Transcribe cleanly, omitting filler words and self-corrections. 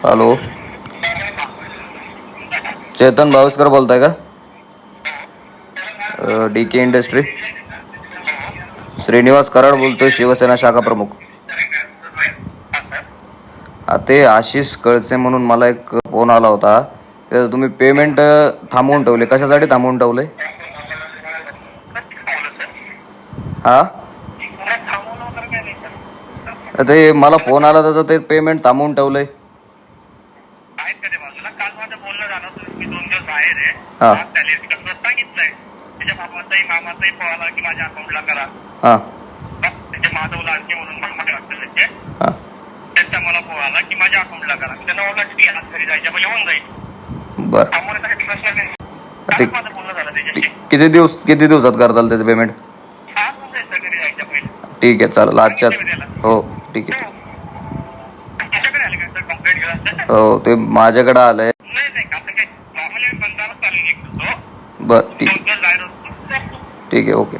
Hello, Chetan भावेशकर बोलताय का? DK industry. Shrinivas Karad बोलतोय, शिवसेना शाखा प्रमुख. ते आशिष कळसे म्हणून मला एक फोन आला होता. तुम्ही पेमेंट थांबवून ठेवले, कशासाठी थांबवून ठेवले? हा, ते मला फोन आला त्याचं, ते पेमेंट थांबवून ठेवलंय. हा हा बर, किती दिवसात करताल त्याचं पेमेंट? ठीक आहे, चालेल. आजच्याच. हो, ठीक आहे. हो, ते माझ्याकडे आलंय. बर, ठीक आहे. ठीक आहे, ओके.